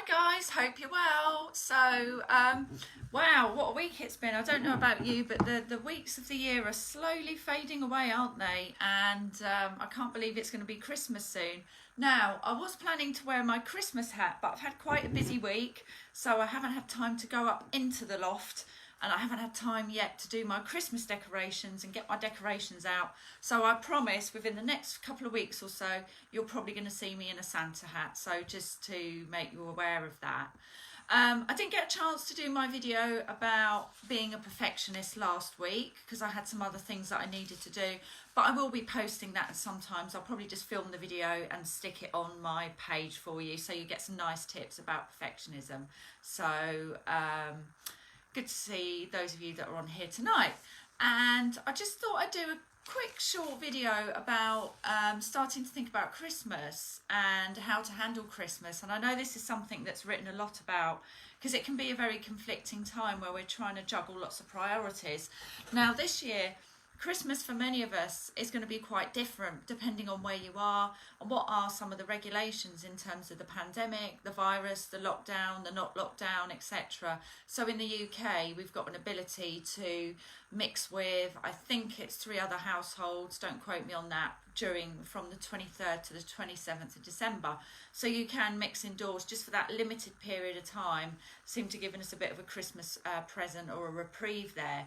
Hi guys, hope you're well. Wow, what a week it's been. I don't know about you, but the weeks of the year are slowly fading away, aren't they? And I can't believe it's going to be Christmas soon. Now, I was planning to wear my Christmas hat, but I've had quite a busy week, so I haven't had time to go up into the loft, and I haven't had time yet to do my Christmas decorations and get my decorations out. So I promise within the next couple of weeks or so, you're probably going to see me in a Santa hat. So just to make you aware of that. I didn't get a chance to do my video about being a perfectionist last week because I had some other things that I needed to do, but I will be posting that sometimes. I'll probably just film the video and stick it on my page for you so you get some nice tips about perfectionism. So good to see those of you that are on here tonight. And I just thought I'd do a quick short video about starting to think about Christmas and how to handle Christmas. And I know this is something that's written a lot about because it can be a very conflicting time where we're trying to juggle lots of priorities. Now this year, Christmas for many of us is going to be quite different depending on where you are and what are some of the regulations in terms of the pandemic, the virus, the lockdown, the not lockdown, etc. So in the UK, we've got an ability to mix with, I think it's 3 other households, don't quote me on that, from the 23rd to the 27th of December. So you can mix indoors just for that limited period of time, seem to giving us a bit of a Christmas present or a reprieve there.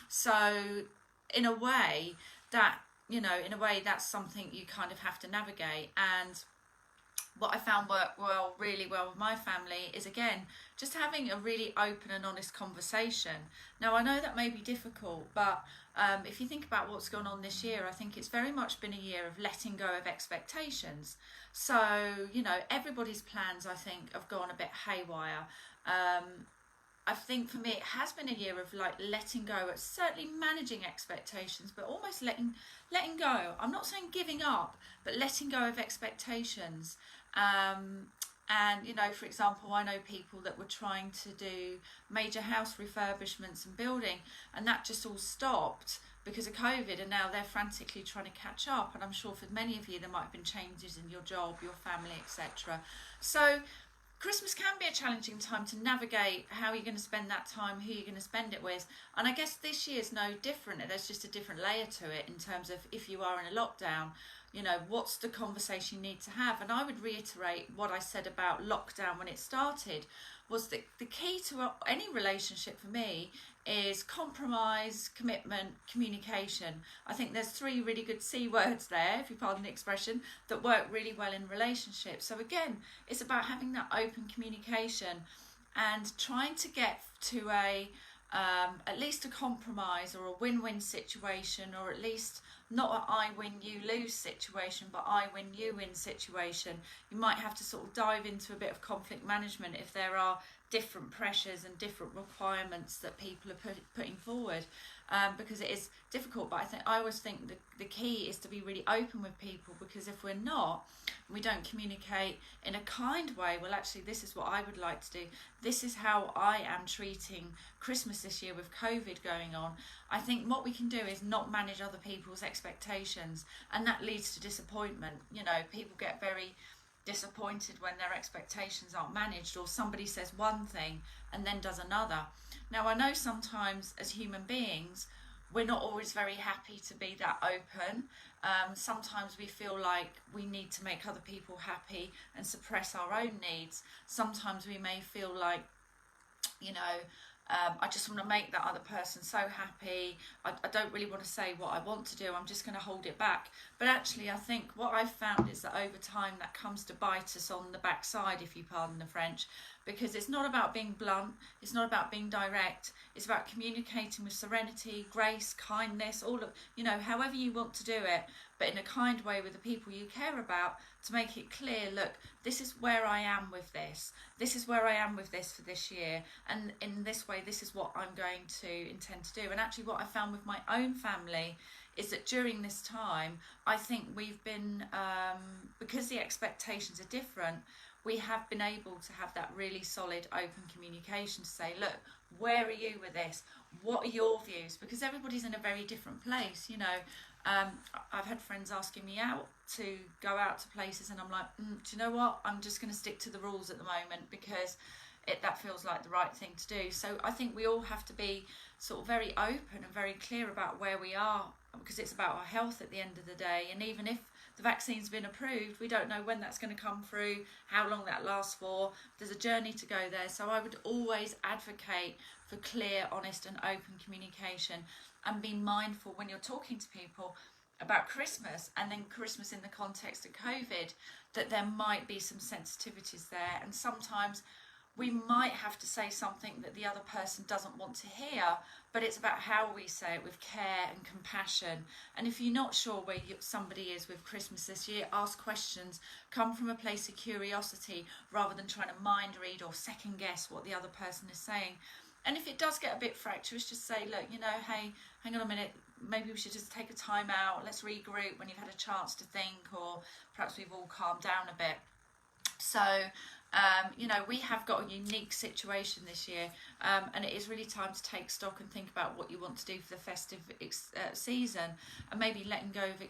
So in a way that's something you kind of have to navigate. And what I found worked really well with my family is, again, just having a really open and honest conversation. Now I know that may be difficult, but if you think about what's gone on this year, I think it's very much been a year of letting go of expectations. So everybody's plans, I think, have gone a bit haywire. I think for me it has been a year of letting go, certainly managing expectations, but almost letting go. I'm not saying giving up, but letting go of expectations. And for example, I know people that were trying to do major house refurbishments and building, and that just all stopped because of COVID, and now they're frantically trying to catch up. And I'm sure for many of you there might have been changes in your job, your family, etc. So Christmas can be a challenging time to navigate how you're going to spend that time, who you're going to spend it with. And I guess this year's no different. There's just a different layer to it in terms of if you are in a lockdown, what's the conversation you need to have. And I would reiterate what I said about lockdown when it started, was that the key to any relationship for me is compromise, commitment, communication. I think there's 3 really good C words there, if you pardon the expression, that work really well in relationships. So again, it's about having that open communication and trying to get to at least a compromise or a win-win situation, or at least not an I win you lose situation, but I win you win situation. You might have to sort of dive into a bit of conflict management if there are different pressures and different requirements that people are putting forward, because it is difficult. But I always think the key is to be really open with people, because if we're not, we don't communicate in a kind way, well actually this is what I would like to do, this is how I am treating Christmas this year with COVID going on. I think what we can do is not manage other people's expectations, and that leads to disappointment. People get very disappointed when their expectations aren't managed, or somebody says one thing and then does another. Now I know sometimes as human beings we're not always very happy to be that open. Sometimes we feel like we need to make other people happy and suppress our own needs. Sometimes we may feel like I just want to make that other person so happy. I don't really want to say what I want to do. I'm just going to hold it back. But actually, I think what I've found is that over time that comes to bite us on the backside, if you pardon the French, because it's not about being blunt. It's not about being direct. It's about communicating with serenity, grace, kindness, all of, however you want to do it, but in a kind way with the people you care about, to make it clear, look, this is where I am with this. This is where I am with this for this year. And in this way, this is what I'm going to intend to do. And actually what I found with my own family is that during this time, I think we've been, because the expectations are different, we have been able to have that really solid open communication to say, look, where are you with this? What are your views? Because everybody's in a very different place, I've had friends asking me out to go out to places, and I'm like, do you know what? I'm just going to stick to the rules at the moment because that feels like the right thing to do. So I think we all have to be sort of very open and very clear about where we are, because it's about our health at the end of the day. And even if the vaccine's been approved, we don't know when that's going to come through, how long that lasts for. There's a journey to go there. So I would always advocate for clear, honest and open communication, and be mindful when you're talking to people about Christmas, and then Christmas in the context of COVID, that there might be some sensitivities there, and sometimes we might have to say something that the other person doesn't want to hear, but it's about how we say it with care and compassion. And if you're not sure where somebody is with Christmas this year, ask questions. Come from a place of curiosity rather than trying to mind read or second guess what the other person is saying. And if it does get a bit fractious, just say, look, hey, hang on a minute, maybe we should just take a time out, let's regroup when you've had a chance to think, or perhaps we've all calmed down a bit. So, we have got a unique situation this year, and it is really time to take stock and think about what you want to do for the festive season, and maybe letting go of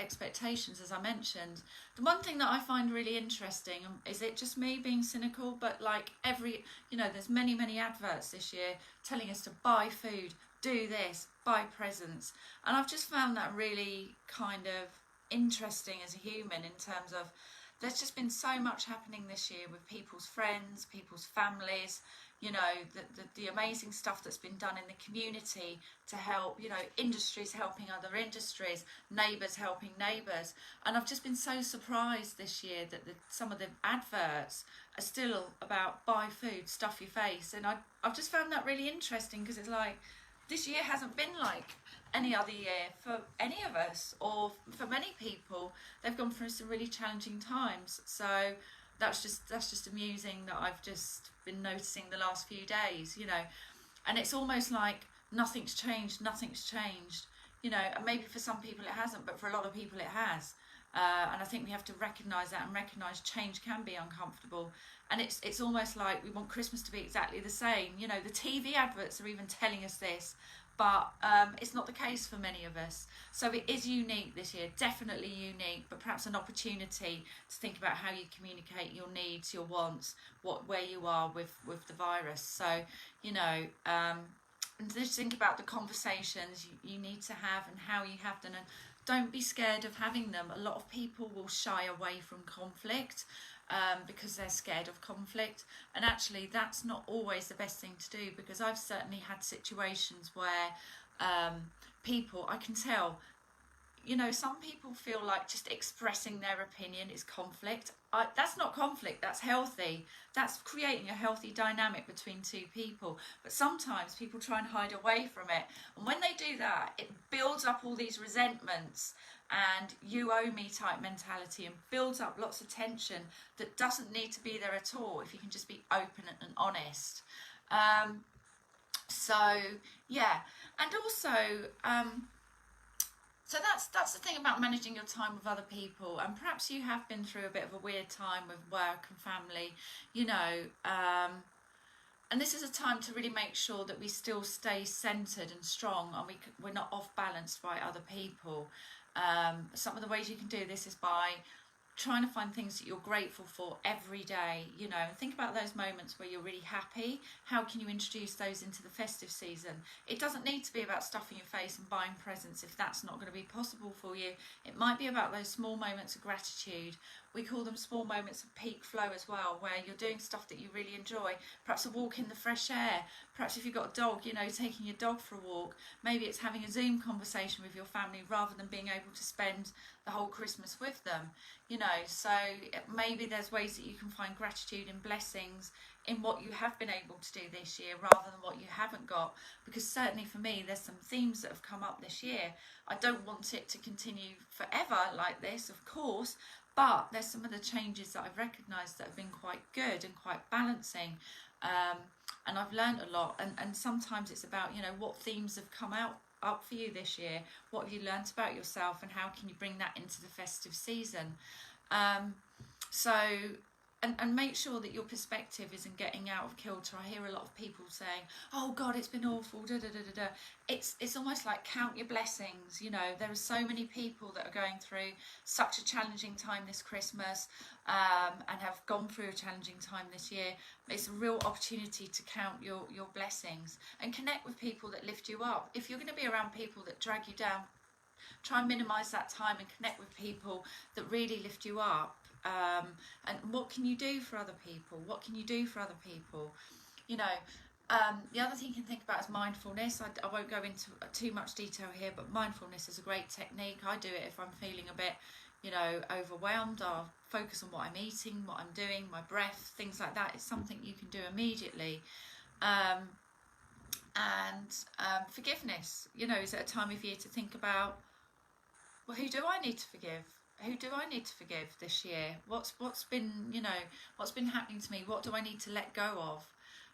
expectations, as I mentioned. The one thing that I find really interesting, is it just me being cynical, but like there's many adverts this year telling us to buy food, do this, buy presents, and I've just found that really kind of interesting as a human, in terms of there's just been so much happening this year with people's friends, people's families, the amazing stuff that's been done in the community to help, industries helping other industries, neighbours helping neighbours. And I've just been so surprised this year that some of the adverts are still about buy food, stuff your face. And I've just found that really interesting, because it's like, this year hasn't been like any other year for any of us, or for many people. They've gone through some really challenging times. So that's just amusing that I've just been noticing the last few days, and it's almost like nothing's changed, and maybe for some people it hasn't, but for a lot of people it has. And I think we have to recognise that, and recognise change can be uncomfortable. And it's almost like we want Christmas to be exactly the same. The TV adverts are even telling us this, but it's not the case for many of us. So it is unique this year, definitely unique, but perhaps an opportunity to think about how you communicate your needs, your wants, where you are with the virus. So, and just think about the conversations you need to have and how you have them, and don't be scared of having them. A lot of people will shy away from conflict because they're scared of conflict, and actually that's not always the best thing to do, because I've certainly had situations where people, I can tell, some people feel like just expressing their opinion is conflict. That's not conflict, that's healthy. That's creating a healthy dynamic between two people. But sometimes people try and hide away from it. And when they do that, it builds up all these resentments and you owe me type mentality, and builds up lots of tension that doesn't need to be there at all if you can just be open and honest. So, yeah. And also, so that's the thing about managing your time with other people, and perhaps you have been through a bit of a weird time with work and family, and this is a time to really make sure that we still stay centered and strong, and we're not off balance by other people. Some of the ways you can do this is by trying to find things that you're grateful for every day, and think about those moments where you're really happy. How can you introduce those into the festive season? It doesn't need to be about stuffing your face and buying presents if that's not going to be possible for you. It might be about those small moments of gratitude. We call them small moments of peak flow as well, where you're doing stuff that you really enjoy. Perhaps a walk in the fresh air. Perhaps if you've got a dog, taking your dog for a walk. Maybe it's having a Zoom conversation with your family rather than being able to spend the whole Christmas with them. So maybe there's ways that you can find gratitude and blessings in what you have been able to do this year rather than what you haven't got. Because certainly for me, there's some themes that have come up this year. I don't want it to continue forever like this, of course, but there's some of the changes that I've recognised that have been quite good and quite balancing, and I've learned a lot. And sometimes it's about, what themes have come up for you this year, what have you learnt about yourself, and how can you bring that into the festive season. So and make sure that your perspective isn't getting out of kilter. I hear a lot of people saying, oh God, it's been awful, da da da da da. It's almost like count your blessings. You know, there are so many people that are going through such a challenging time this Christmas, and have gone through a challenging time this year. It's a real opportunity to count your blessings and connect with people that lift you up. If you're going to be around people that drag you down, try and minimise that time and connect with people that really lift you up. And what can you do for other people? What can you do for other people? You know, the other thing you can think about is mindfulness. I won't go into too much detail here, but mindfulness is a great technique. I do it if I'm feeling a bit, you know, overwhelmed. I'll focus on what I'm eating, what I'm doing, my breath, things like that. It's something you can do immediately. Forgiveness, you know, is it a time of year to think about, well, who do I need to forgive? Who do I need to forgive this year? What's been, you know, what's been happening to me? What do I need to let go of?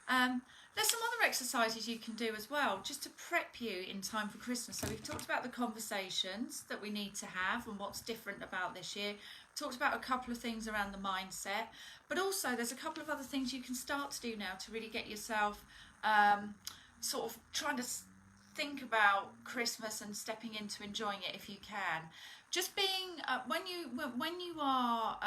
There's some other exercises you can do as well, just to prep you in time for Christmas. So we've talked about the conversations that we need to have and what's different about this year. Talked about a couple of things around the mindset, but also there's a couple of other things you can start to do now to really get yourself sort of trying to think about Christmas and stepping into enjoying it if you can. Just being when you are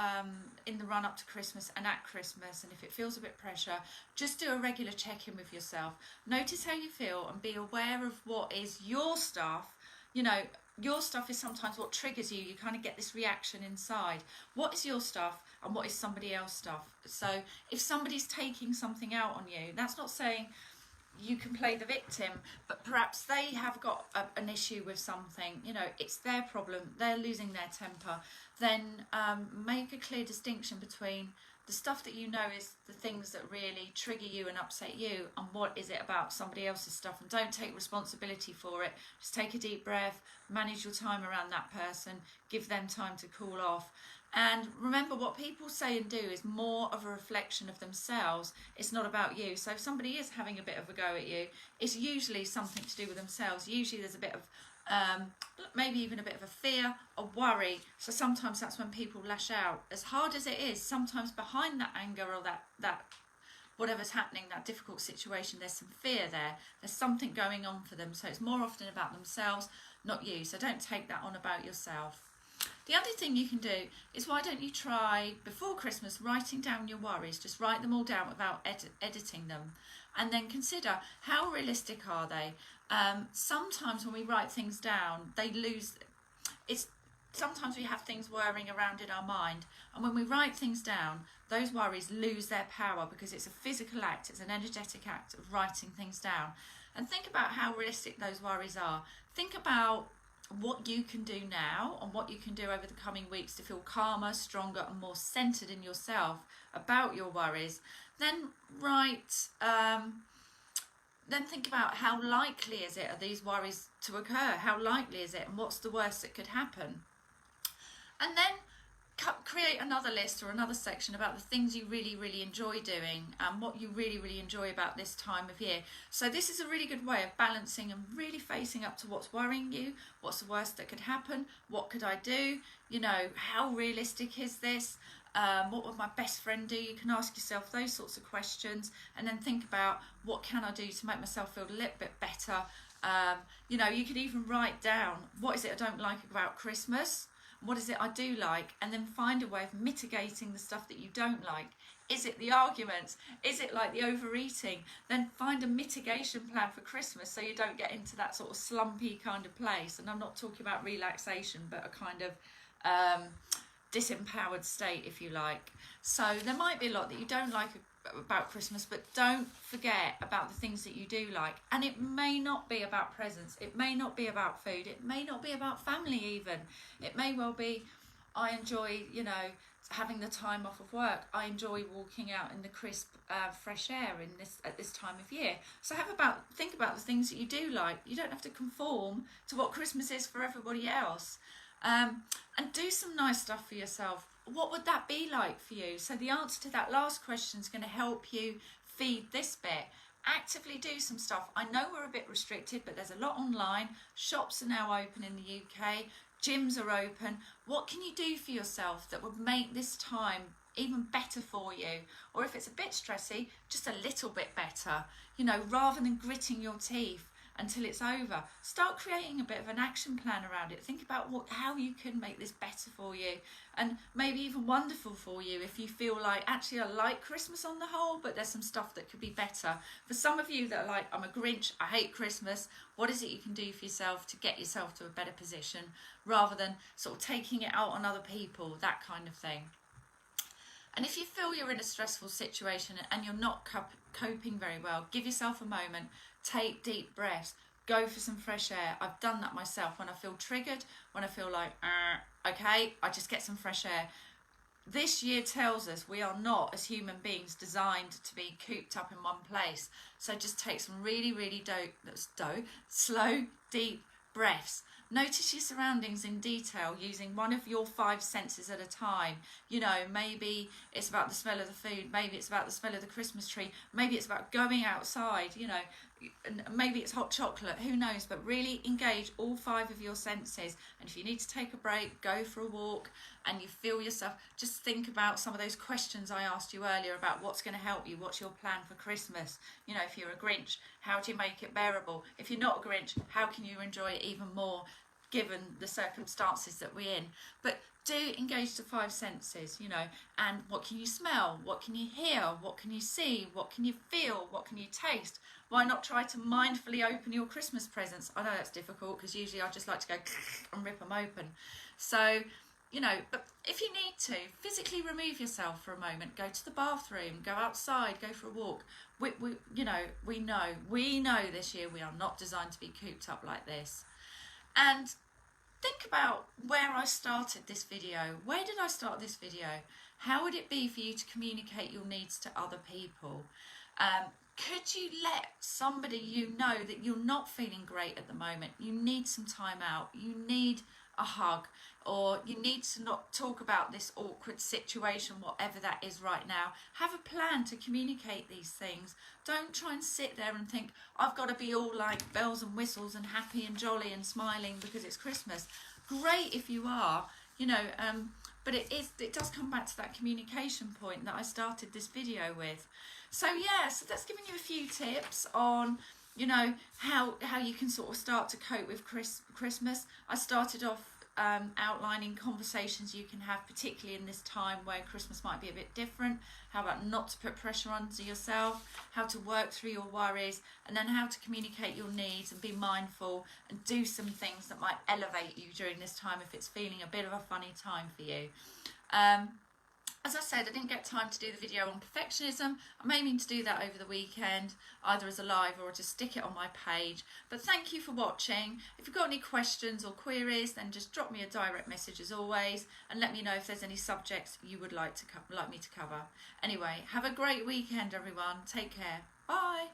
in the run up to Christmas and at Christmas, and if it feels a bit pressure, just do a regular check-in with yourself. Notice how you feel and be aware of what is your stuff. You know, your stuff is sometimes what triggers you. You kind of get this reaction inside. What is your stuff and what is somebody else's stuff? So if somebody's taking something out on you, that's not saying you can play the victim, but perhaps they have got an issue with something, you know, it's their problem, they're losing their temper. Then make a clear distinction between the stuff that you know is the things that really trigger you and upset you, and what is it about somebody else's stuff. And don't take responsibility for it. Just take a deep breath, manage your time around that person, give them time to cool off. And remember, what people say and do is more of a reflection of themselves. It's not about you. So if somebody is having a bit of a go at you, it's usually something to do with themselves. Usually there's a bit of, maybe even a bit of a fear, a worry. So sometimes that's when people lash out. As hard as it is, sometimes behind that anger or that whatever's happening, that difficult situation, there's some fear there. There's something going on for them. So it's more often about themselves, not you. So don't take that on about yourself. The other thing you can do is, why don't you try before Christmas writing down your worries? Just write them all down without editing them, and then consider how realistic are they. Sometimes when we write things down, they lose. Sometimes we have things whirring around in our mind, and when we write things down, those worries lose their power, because it's a physical act, it's an energetic act of writing things down. And think about how realistic those worries are. Think about what you can do now and what you can do over the coming weeks to feel calmer, stronger and more centered in yourself about your worries. Then then think about how likely is it are these worries to occur, how likely is it, and what's the worst that could happen. And then create another list or another section about the things you really, really enjoy doing and what you really, really enjoy about this time of year. So this is a really good way of balancing and really facing up to what's worrying you, what's the worst that could happen, what could I do, you know, how realistic is this, what would my best friend do? You can ask yourself those sorts of questions, and then think about, what can I do to make myself feel a little bit better. You know, you could even write down, what is it I don't like about Christmas? What is it I do like? And then find a way of mitigating the stuff that you don't like. Is it the arguments? Is it like the overeating? Then find a mitigation plan for Christmas so you don't get into that sort of slumpy kind of place. And I'm not talking about relaxation, but a kind of disempowered state, if you like. So there might be a lot that you don't like about Christmas, but don't forget about the things that you do like. And it may not be about presents, it may not be about food, it may not be about family even. It may well be, I enjoy, you know, having the time off of work. I enjoy walking out in the crisp fresh air at this time of year. So think about the things that you do like. You don't have to conform to what Christmas is for everybody else. And do some nice stuff for yourself. What would that be like for you? So the answer to that last question is going to help you feed this bit. Actively do some stuff. I know we're a bit restricted, but there's a lot online. Shops are now open in the UK. Gyms are open. What can you do for yourself that would make this time even better for you. Or if it's a bit stressy, just a little bit better, you know, rather than gritting your teeth until it's over. Start creating a bit of an action plan around it. Think about how you can make this better for you, and maybe even wonderful for you if you feel like, actually I like Christmas on the whole, but there's some stuff that could be better. For some of you that are like, I'm a Grinch, I hate Christmas, what is it you can do for yourself to get yourself to a better position, rather than sort of taking it out on other people, that kind of thing. And if you feel you're in a stressful situation and you're not coping very well, give yourself a moment, take deep breaths, go for some fresh air. I've done that myself when I feel triggered, when I feel like, okay, I just get some fresh air. This year tells us we are not, as human beings, designed to be cooped up in one place. So just take some really, really slow, deep breaths. Notice your surroundings in detail using one of your 5 senses at a time. You know, maybe it's about the smell of the food, maybe it's about the smell of the Christmas tree, maybe it's about going outside, you know, and maybe it's hot chocolate, who knows, but really engage all 5 of your senses. And if you need to take a break, go for a walk, and you feel yourself, just think about some of those questions I asked you earlier about what's going to help you, what's your plan for Christmas. You know, if you're a Grinch, how do you make it bearable? If you're not a Grinch, how can you enjoy it even more, given the circumstances that we're in? But do engage the 5 senses, you know, and what can you smell? What can you hear? What can you see? What can you feel? What can you taste? Why not try to mindfully open your Christmas presents? I know that's difficult because usually I just like to go and rip them open. So, you know, but if you need to, physically remove yourself for a moment, go to the bathroom, go outside, go for a walk. We know this year we are not designed to be cooped up like this. And think about where I started this video. Where did I start this video? How would it be for you to communicate your needs to other people? Could you let somebody you know that you're not feeling great at the moment, you need some time out, you need a hug, or you need to not talk about this awkward situation, whatever that is right now. Have a plan to communicate these things. Don't try and sit there and think, I've got to be all like bells and whistles and happy and jolly and smiling because it's Christmas. Great if you are, you know, but it does come back to that communication point that I started this video with. So yeah, so that's giving you a few tips on, you know, how you can sort of start to cope with Christmas. I started off outlining conversations you can have, particularly in this time where Christmas might be a bit different. How about not to put pressure onto yourself, how to work through your worries, and then how to communicate your needs and be mindful and do some things that might elevate you during this time if it's feeling a bit of a funny time for you. As I said, I didn't get time to do the video on perfectionism. I'm aiming to do that over the weekend, either as a live or to stick it on my page. But thank you for watching. If you've got any questions or queries, then just drop me a direct message as always, and let me know if there's any subjects you would like me to cover. Anyway, have a great weekend, everyone. Take care. Bye.